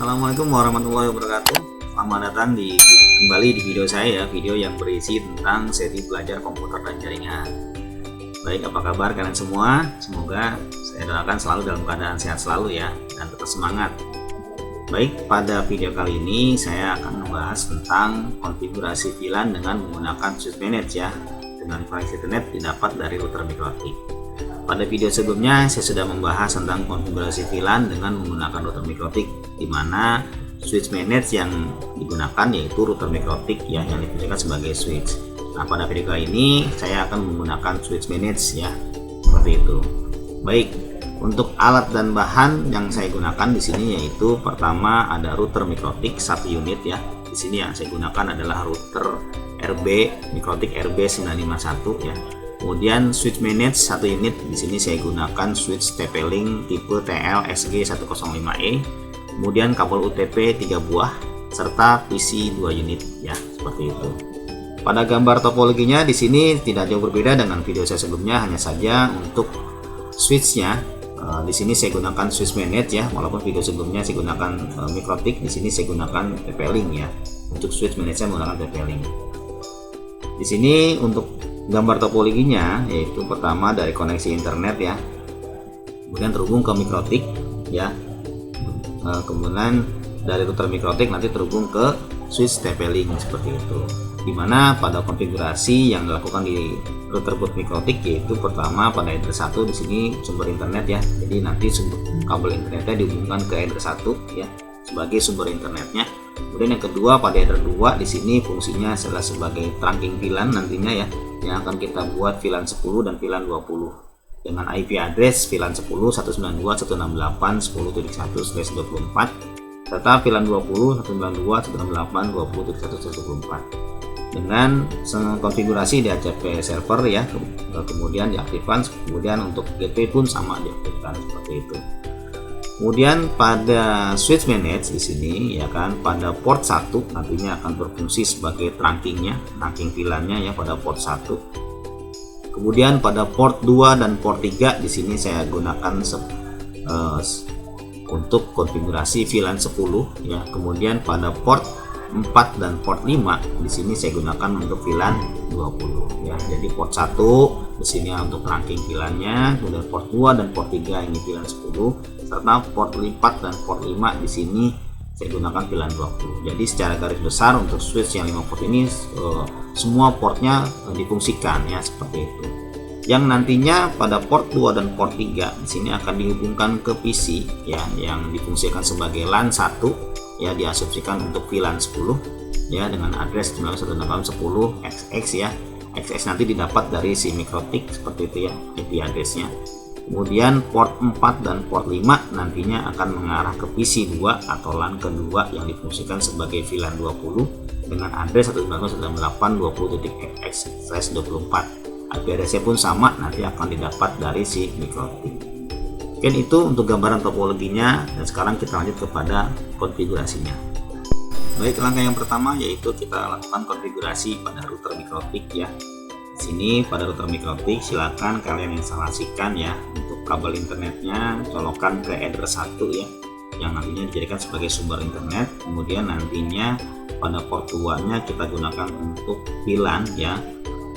Assalamualaikum warahmatullahi wabarakatuh. Selamat datang kembali di video saya, video yang berisi tentang seri belajar komputer dan jaringan. Baik, apa kabar kalian semua? Semoga saya doakan selalu dalam keadaan sehat selalu ya, dan tetap semangat. Baik, pada video kali ini saya akan membahas tentang konfigurasi VLAN dengan menggunakan switch manage ya, dengan koneksi internet didapat dari router mikrotik. Pada video sebelumnya saya sudah membahas tentang konfigurasi VLAN dengan menggunakan router mikrotik, di mana switch manage yang digunakan yaitu router mikrotik ya, yang difungsikan sebagai switch. Nah, pada video kali ini saya akan menggunakan switch manage ya, seperti itu. Baik, untuk alat dan bahan yang saya gunakan di sini yaitu pertama ada router mikrotik 1 unit ya. Di sini yang saya gunakan adalah router RB mikrotik RB951 ya. Kemudian switch manage 1 unit, di sini saya gunakan switch TP-Link tipe TL-SG105E. Kemudian kabel UTP 3 buah serta PC 2 unit ya, seperti itu. Pada gambar topologinya di sini tidak jauh berbeda dengan video saya sebelumnya, hanya saja untuk switchnya di sini saya gunakan switch manage ya, walaupun video sebelumnya saya gunakan mikrotik, di sini saya gunakan TP-Link ya. Untuk switch manage saya menggunakan TP-Link. Di sini untuk gambar topologinya yaitu pertama dari koneksi internet ya, kemudian terhubung ke mikrotik ya, kemudian dari router mikrotik nanti terhubung ke switch TP-Link seperti itu. Dimana pada konfigurasi yang dilakukan di router boot mikrotik yaitu pertama pada header 1 di sini sumber internet ya, jadi nanti sumber kabel internetnya dihubungkan ke header 1 ya sebagai sumber internetnya. Kemudian yang kedua pada header 2 di sini fungsinya adalah sebagai trunking VLAN nantinya ya, yang akan kita buat VLAN 10 dan VLAN 20 dengan IP address VLAN 10 192.168.10.1/24 serta VLAN 20 192.168.20.1/24 dengan konfigurasi DHCP server ya, kemudian diaktifkan, kemudian untuk gateway pun sama diaktifkan seperti itu. Kemudian pada switch manage di sini ya kan, pada port 1 nantinya akan berfungsi sebagai trunking VLAN-nya ya pada port 1. Kemudian pada port 2 dan port 3 di sini saya gunakan untuk konfigurasi VLAN 10 ya. Kemudian pada port 4 dan port 5 di sini saya gunakan untuk VLAN 20 ya. Jadi port 1 di sini untuk trunking VLAN-nya, kemudian port 2 dan port 3 ini VLAN 10 serta port 4 dan port 5 di sini saya gunakan VLAN 20. Jadi secara garis besar untuk switch yang 5 port ini semua portnya difungsikan ya, seperti itu. Yang nantinya pada port 2 dan port 3 di sini akan dihubungkan ke PC ya, yang difungsikan sebagai LAN 1 ya, diasumsikan untuk VLAN 10 ya dengan address 192.168.10.XX ya. XX nanti didapat dari si mikrotik seperti itu ya, IP addressnya. Kemudian port 4 dan port 5 nantinya akan mengarah ke PC 2 atau LAN kedua yang difungsikan sebagai VLAN 20 dengan address 192.168.20.XX/24. IP address pun sama, nanti akan didapat dari si mikrotik. Mungkin itu untuk gambaran topologinya, dan sekarang kita lanjut kepada konfigurasinya. Baik, langkah yang pertama yaitu kita lakukan konfigurasi pada router mikrotik ya. Di sini pada router mikrotik silakan kalian instalasikan ya untuk kabel internetnya, colokan ke header 1 ya, yang nantinya dijadikan sebagai sumber internet. Kemudian nantinya pada port 2 nya kita gunakan untuk VLAN ya.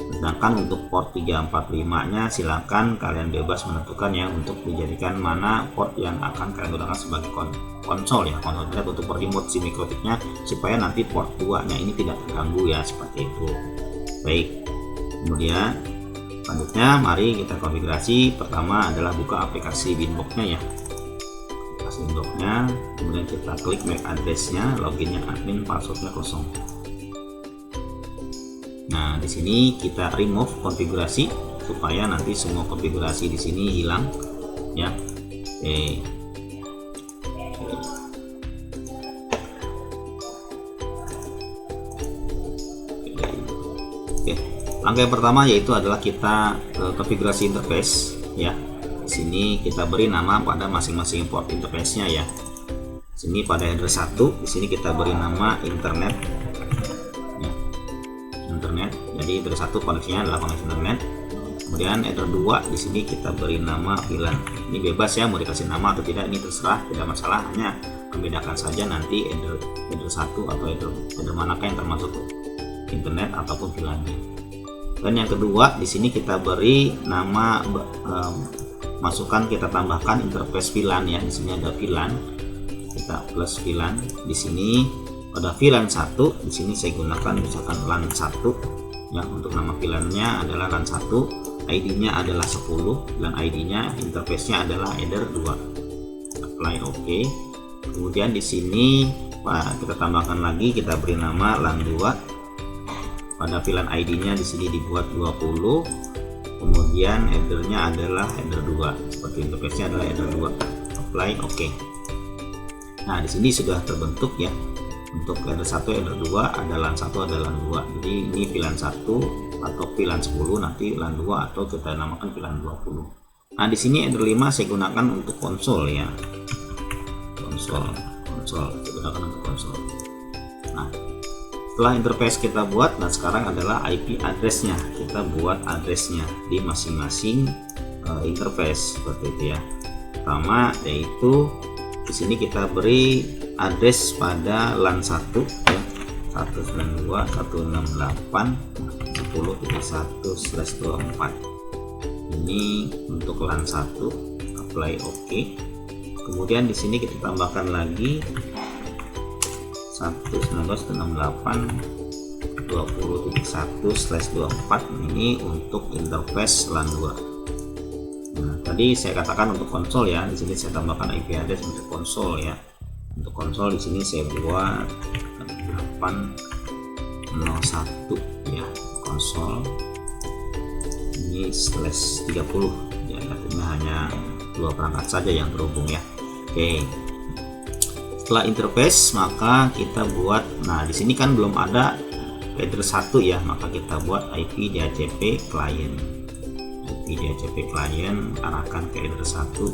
Sedangkan untuk port 345 nya silakan kalian bebas menentukan ya, untuk dijadikan mana port yang akan kalian gunakan sebagai konsol ya, konsol internet untuk remote si mikrotiknya, supaya nanti port 2 nya ini tidak terganggu ya, seperti itu. Baik, kemudian selanjutnya mari kita konfigurasi. Pertama adalah buka aplikasi Winbox-nya ya, aplikasi Winbox-nya, kemudian kita klik MAC address-nya, loginnya admin, passwordnya kosong. Nah, di sini kita remove konfigurasi supaya nanti semua konfigurasi di sini hilang ya. Oke. Langkah yang pertama yaitu adalah kita konfigurasi interface ya. Di sini kita beri nama pada masing-masing port interface-nya ya. Di sini pada header 1 di sini kita beri nama internet. Jadi header 1 koneksinya adalah koneksi internet. Kemudian header 2 di sini kita beri nama VLAN. Ini bebas ya, mau dikasih nama atau tidak ini terserah, tidak masalah. Hanya membedakan saja nanti header 1 atau header manakah yang termasuk internet ataupun VLAN-nya. Dan yang kedua, di sini kita beri nama, kita tambahkan interface VLAN ya. Di sini ada VLAN, kita plus VLAN. Di sini pada VLAN 1, di sini saya gunakan misalkan LAN 1 ya. Untuk nama VLAN-nya adalah LAN 1, ID-nya adalah 10 dan ID-nya interface-nya adalah header 2. Apply OK. Kemudian di sini kita tambahkan lagi, kita beri nama LAN 2. Pada VLAN ID-nya di sini dibuat 20. Kemudian header-nya adalah header 2. Seperti interface-nya adalah header 2. Apply OK. Nah, di sini sudah terbentuk ya. Untuk header 1, header 2, ada LAN 1, ada LAN 2. Jadi ini VLAN 1 atau VLAN 10, nanti LAN 2 atau kita namakan VLAN 20. Nah, di sini header 5 saya gunakan untuk konsol ya. Konsol saya gunakan untuk konsol. Nah, setelah interface kita buat, nah sekarang adalah IP address-nya. Kita buat address-nya di masing-masing interface seperti itu ya. Pertama yaitu di sini kita beri address pada LAN 1 ya, 192.168.10.1/24. Ini untuk LAN 1. Apply OK. Kemudian di sini kita tambahkan lagi 192.168.20.1/24. ini untuk interface LAN 2. Nah, tadi saya katakan untuk konsol ya, di sini saya tambahkan IP address untuk konsol ya. Untuk konsol di sini saya buat 801 ya, konsol ini /30 ya, artinya hanya 2 perangkat saja yang terhubung ya. Oke. Setelah interface maka kita buat, nah di sini kan belum ada header 1 ya, maka kita buat IP DHCP client. IP DHCP client arahkan ke header 1.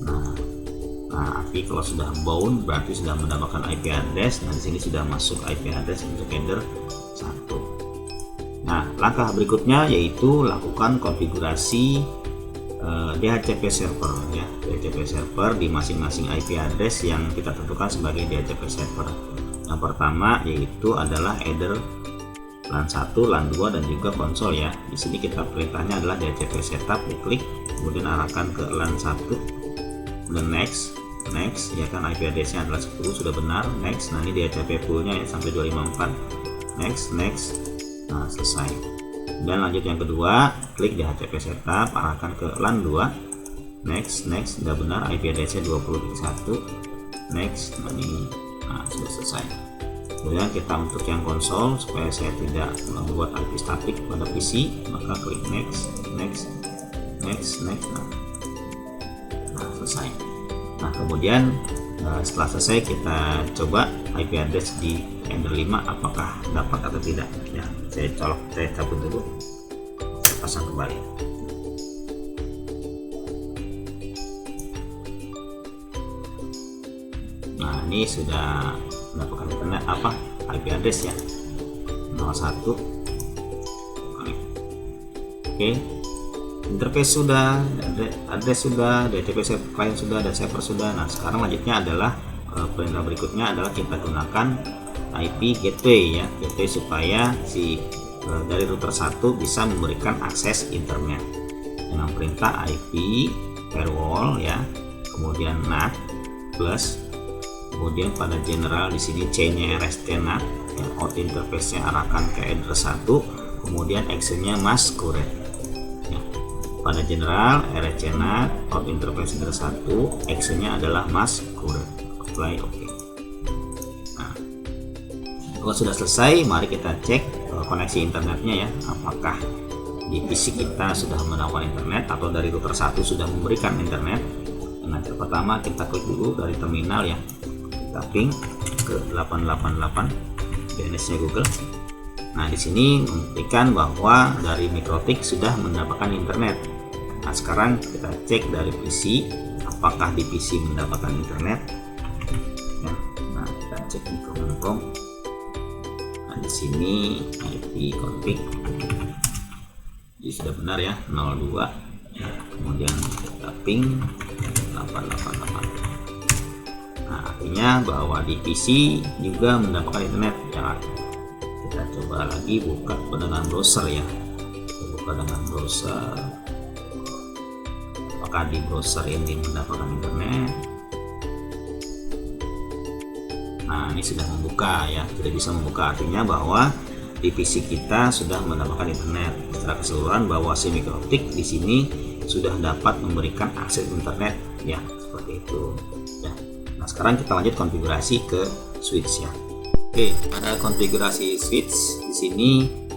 Nah, IP kalau sudah bound berarti sudah mendapatkan IP address. Nah, di sini sudah masuk IP address untuk header 1. Nah, langkah berikutnya yaitu lakukan konfigurasi DHCP server ya, DHCP server di masing-masing IP address yang kita tentukan sebagai DHCP server. Yang pertama yaitu adalah header LAN 1, LAN 2 dan juga konsol ya. Di sini kita perintahnya adalah DHCP setup, diklik, kemudian arahkan ke LAN 1, dan next ya kan, IP address-nya adalah 10 sudah benar, next. Nah, ini DHCP full-nya ya sampai 254, next. Nah, selesai. Dan lanjut yang kedua, klik DHCP setup, arahkan ke LAN 2, next, sudah benar, IP address-nya 20.1, next. Nah, sudah selesai. Kemudian kita untuk yang konsol, supaya saya tidak membuat IP statik pada PC, maka klik next. Nah, selesai. Nah, kemudian setelah selesai kita coba IP address di header 5 apakah dapat atau tidak ya. Saya cabut dulu, saya pasang kembali. Nah, ini sudah mendapatkan internet IP address ya, 01. Oke, interface sudah, address sudah, DHCP client sudah, dan server sudah. Nah, sekarang lanjutnya adalah perintah berikutnya adalah kita gunakan IP gateway ya, gateway supaya dari router 1 bisa memberikan akses internet dengan perintah IP firewall ya, kemudian NAT plus, kemudian pada general di sini C-nya RST-NAT ya, out interface-nya arahkan ke header 1, kemudian action-nya masquerade ya. Pada general RST-NAT out interface header 1, action-nya adalah masquerade. Apply OK. Nah, kalau sudah selesai, mari kita cek koneksi internetnya ya, apakah di PC kita sudah mendapatkan internet atau dari router 1 sudah memberikan internet. Dengan cara pertama kita klik dulu dari terminal ya, kita ping ke 888 DNS-nya Google. Nah, di sini membuktikan bahwa dari Mikrotik sudah mendapatkan internet. Nah, sekarang kita cek dari PC, apakah di PC mendapatkan internet ya. Nah, kita cek di command. Nah, di sini IP config jadi sudah benar ya, 02 ya. Kemudian kita ping 888. Nah, artinya bahwa di PC juga mendapatkan internet ya. Kita coba lagi buka dengan browser ya. Kita buka dengan browser. Apakah di browser ini mendapatkan internet? Nah, ini sudah membuka ya, sudah bisa membuka, artinya bahwa di PC kita sudah mendapatkan internet. Secara keseluruhan bahwa si mikrooptik di sini sudah dapat memberikan akses internet ya, seperti itu ya. Nah, sekarang kita lanjut konfigurasi ke switch ya. Oke, pada konfigurasi switch di sini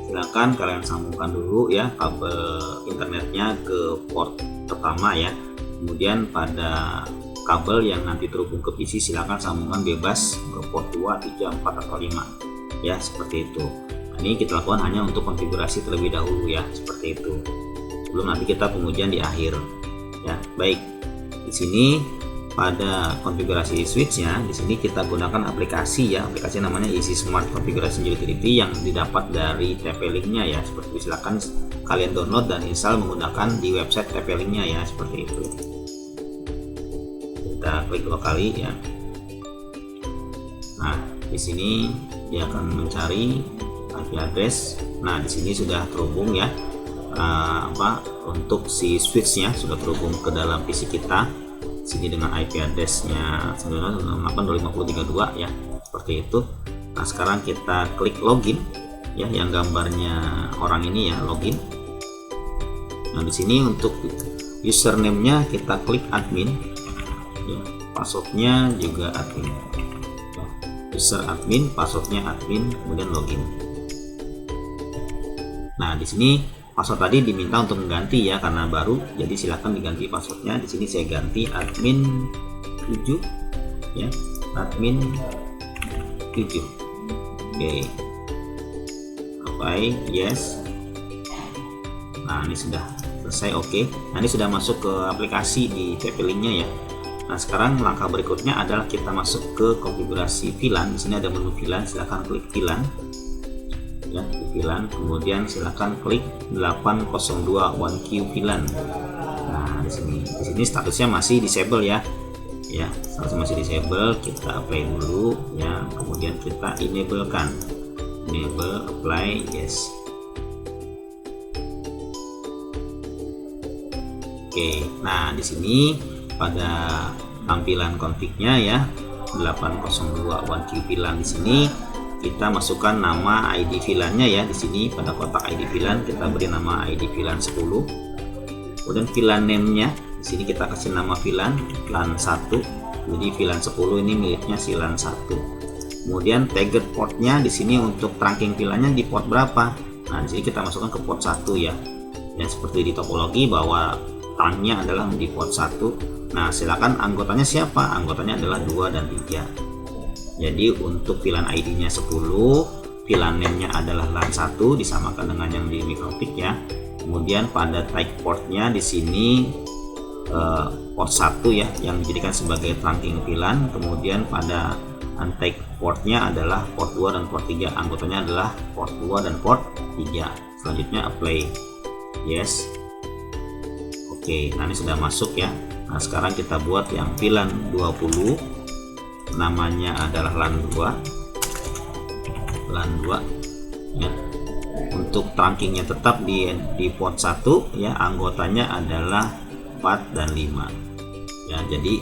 silakan kalian sambungkan dulu ya kabel internetnya ke port pertama ya. Kemudian pada kabel yang nanti terhubung ke PC silakan sambungan bebas ke port 2, 3, 4 atau 5 ya, seperti itu. Nah, ini kita lakukan hanya untuk konfigurasi terlebih dahulu ya, seperti itu. Sebelum nanti kita pengujian di akhir ya. Baik, di sini pada konfigurasi switchnya di sini kita gunakan aplikasi ya, aplikasi namanya Easy Smart Configuration Utility yang didapat dari TP-Link-nya ya, seperti itu. Silakan kalian download dan install menggunakan di website TP-Link-nya ya, seperti itu. Kita klik dua kali ya. Nah, di sini dia akan mencari IP address. Nah, di sini sudah terhubung ya. Untuk si switchnya sudah terhubung ke dalam PC kita. Sini dengan IP addressnya 9.168.252 ya, seperti itu. Nah, sekarang kita klik login ya, yang gambarnya orang ini ya, login. Nah, di sini untuk username-nya kita klik admin ya, passwordnya juga admin ya, user admin, passwordnya admin, kemudian login. Nah, di sini password tadi diminta untuk mengganti ya, karena baru, jadi silahkan diganti passwordnya. Di sini saya ganti admin 7 ya, admin 7. Oke, apply, yes. Nah, ini sudah selesai. Oke. Nah, ini sudah masuk ke aplikasi di TP-Link-nya ya. Nah, sekarang langkah berikutnya adalah kita masuk ke konfigurasi VLAN. Di sini ada menu VLAN, silahkan klik VLAN ya, di VLAN, kemudian silakan klik 802 1Q VLAN. Nah, di sini statusnya masih disable ya. Ya, statusnya masih disable. Kita apply dulu ya, kemudian kita enable, apply, yes. Oke, nah di sini pada tampilan config-nya ya 802 1Q VLAN, di sini kita masukkan nama ID VLAN-nya ya. Di sini pada kotak ID VLAN kita beri nama ID VLAN 10. Kemudian VLAN name-nya di sini kita kasih nama VLAN 1. Jadi VLAN 10 ini miliknya si LAN 1. Kemudian target port-nya di sini untuk trunking VLAN-nya di port berapa? Nah, di sini kita masukkan ke port 1 ya. Ya, seperti di topologi bahwa trunk-nya adalah di port 1. Nah, silakan anggotanya siapa? Anggotanya adalah 2 dan 3. Jadi untuk VLAN ID-nya 10, VLAN name-nya adalah LAN 1, disamakan dengan yang di mikrooptik ya. Kemudian pada type port-nya di sini port 1 ya, yang dijadikan sebagai trunking VLAN. Kemudian pada untype port-nya adalah port 2 dan port 3. Anggotanya adalah port 2 dan port 3. Selanjutnya apply, yes. Oke, nah ini sudah masuk ya. Nah, sekarang kita buat yang VLAN 20, namanya adalah LAN 2 ya. Untuk trunkingnya tetap di port 1 ya, anggotanya adalah 4 dan 5 ya. Jadi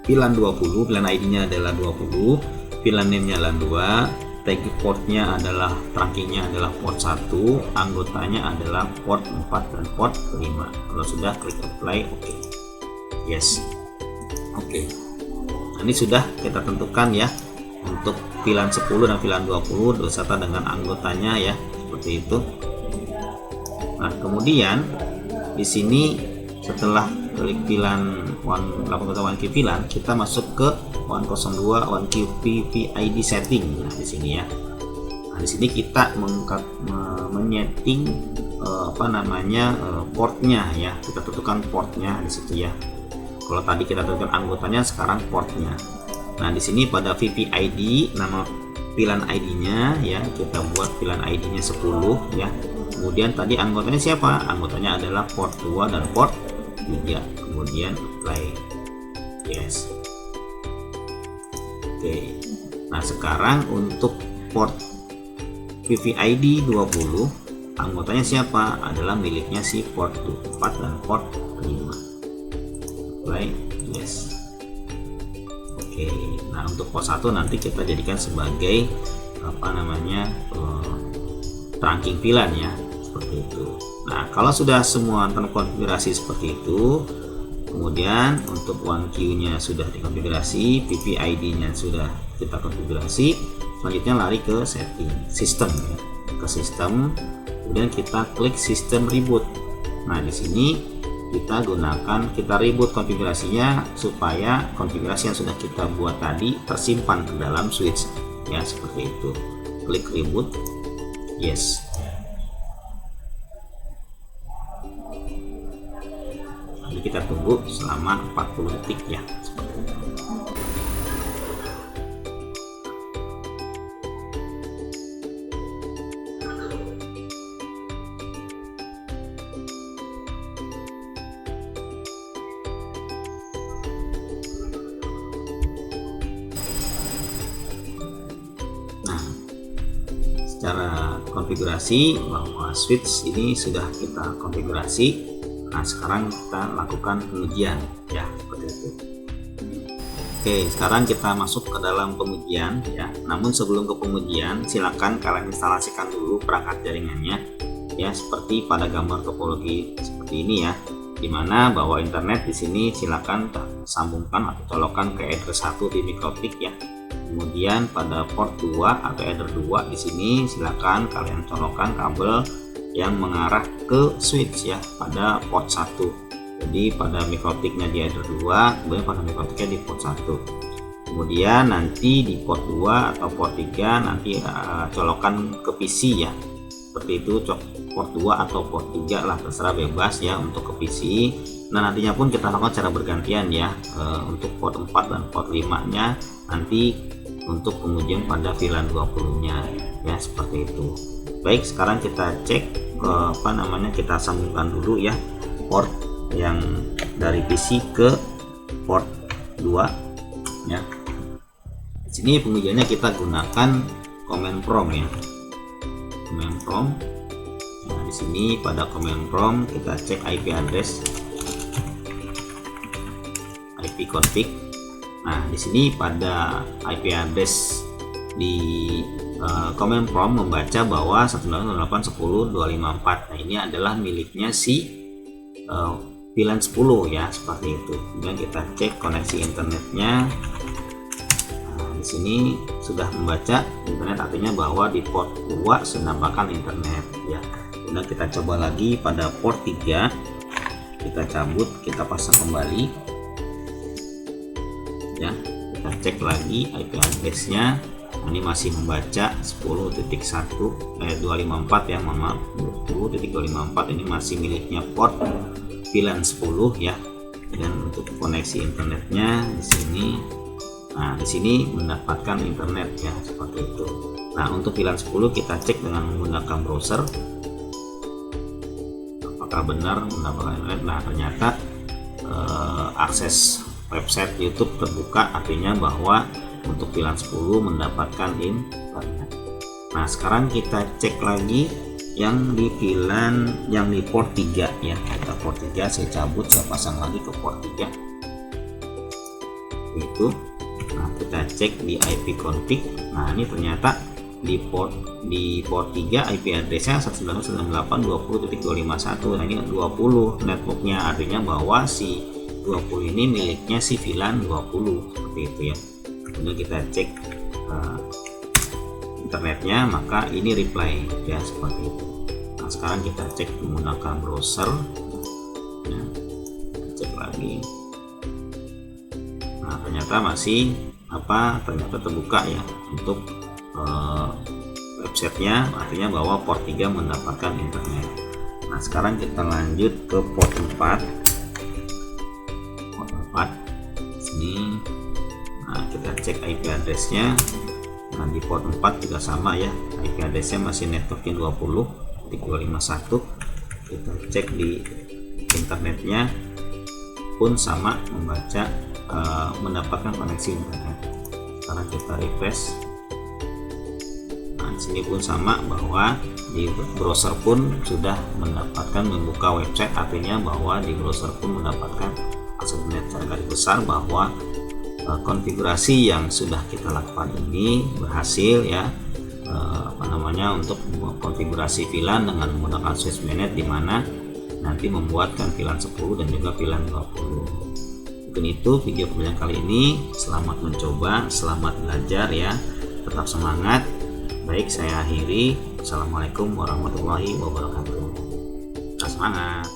VLAN 20, VLAN ID-nya adalah 20, VLAN name-nya LAN 2, tag portnya adalah, trunkingnya adalah port 1, anggotanya adalah port 4 dan port 5. Kalau sudah, klik apply, oke. Yes. Oke. Ini sudah kita tentukan ya untuk VLAN 10 dan VLAN 20 beserta dengan anggotanya ya, seperti itu. Nah, kemudian di sini setelah klik VLAN 801Q VLAN, kita masuk ke 102 1Q VVID setting. Nah, di sini ya. Nah, di sini kita menyeting portnya ya. Kita tentukan portnya di situ ya. Kalau tadi kita tentukan anggotanya, sekarang portnya. Nah, di sini pada VVID, nama VLAN ID-nya ya, kita buat VLAN ID-nya 10 ya. Kemudian tadi anggotanya siapa? Anggotanya adalah port 2 dan port 3. Kemudian apply, yes. Oke. Nah, sekarang untuk port VVID 20 anggotanya siapa? Adalah miliknya si port 4 dan port 5. Right? Yes. Oke. Nah, untuk port 1 nanti kita jadikan sebagai trunking VLAN ya, seperti itu. Nah, kalau sudah semua terkonfigurasi seperti itu, kemudian untuk 1Q-nya sudah dikonfigurasi, VVID-nya sudah kita konfigurasi, selanjutnya lari ke setting sistem ya. Ke sistem, kemudian kita klik sistem reboot. Nah, di sini kita reboot konfigurasinya supaya konfigurasi yang sudah kita buat tadi tersimpan ke dalam switch ya, seperti itu. Klik reboot. Yes. Nanti kita tunggu selama 40 detik ya, seperti itu. Secara konfigurasi bahwa switch ini sudah kita konfigurasi. Nah, sekarang kita lakukan pengujian ya, seperti itu. Oke, sekarang kita masuk ke dalam pengujian ya. Namun sebelum ke pengujian, silakan kalian instalasikan dulu perangkat jaringannya ya, seperti pada gambar topologi seperti ini ya, dimana bahwa internet di sini silakan sambungkan atau colokan ke header 1 di mikrotik ya. Kemudian pada port 2 atau header 2 di sini silakan kalian colokkan kabel yang mengarah ke switch ya pada port 1. Jadi pada mikrotiknya di header 2, kemudian pada mikrotiknya di port 1. Kemudian nanti di port 2 atau port 3 nanti colokan ke PC ya. Seperti itu, port 2 atau port 3 lah, terserah, bebas ya untuk ke PC. Nah, nantinya pun kita lakukan secara bergantian ya, untuk port 4 dan port 5 nya nanti untuk pengujian pada VLAN 20 nya ya, seperti itu. Baik, sekarang kita cek kita sambungkan dulu ya port yang dari PC ke port 2 ya. Di sini pengujiannya kita gunakan command prompt ya, command prompt. Nah, di sini pada command prompt kita cek IP address, IP config. Nah, di sini pada IP address di command prompt membaca bahwa 192.168.10.254. Nah, ini adalah miliknya si VLAN 10 ya, seperti itu. Kemudian kita cek koneksi internetnya. Nah, di sini sudah membaca internet, artinya bahwa di port 2 menampakkan internet ya. Kemudian kita coba lagi pada port 3. Kita cabut, kita pasang kembali. Ya, kita cek lagi IP address-nya. Ini masih membaca 10.1.254 ya, mohon maaf, 10.254 ini masih miliknya port VLAN 10 ya. Dan untuk koneksi internetnya di sini, nah di sini mendapatkan internet ya, seperti itu. Nah, untuk VLAN 10 kita cek dengan menggunakan browser apakah benar mendapatkan internet. Nah, ternyata akses website YouTube terbuka, artinya bahwa untuk VLAN 10 mendapatkan internet. Nah, sekarang kita cek lagi yang di VLAN yang di port 3 ya. Kita port 3 saya cabut, saya pasang lagi ke port 3 itu. Nah, kita cek di IP config. Nah, ini ternyata di port 3 IP address-nya 192.168.20.251. Nah, ini 20 networknya, artinya bahwa si 20 ini miliknya si VLAN 20, seperti itu ya. Kemudian kita cek internetnya, maka ini reply ya, seperti itu. Nah, sekarang kita cek menggunakan browser ya, cek lagi. Nah, ternyata masih ternyata terbuka ya untuk websitenya, artinya bahwa port 3 mendapatkan internet. Nah, sekarang kita lanjut ke port 4 sini. Nah, kita cek IP address-nya. Nah, di port 4 juga sama ya, IP address-nya masih networking 20.251. Kita cek di internetnya pun sama, membaca mendapatkan koneksi internet. Sekarang kita refresh. Nah, di sini pun sama, bahwa di browser pun sudah mendapatkan membuka website, artinya bahwa di browser pun mendapatkan akses internet garis besar bahwa konfigurasi yang sudah kita lakukan ini berhasil ya, untuk konfigurasi VLAN dengan menggunakan switch mainnet, di mana nanti membuatkan VLAN 10 dan juga VLAN 20. Mungkin itu video pembelajaran kali ini. Selamat mencoba, selamat belajar ya, tetap semangat. Baik, saya akhiri. Assalamualaikum warahmatullahi wabarakatuh. Semangat.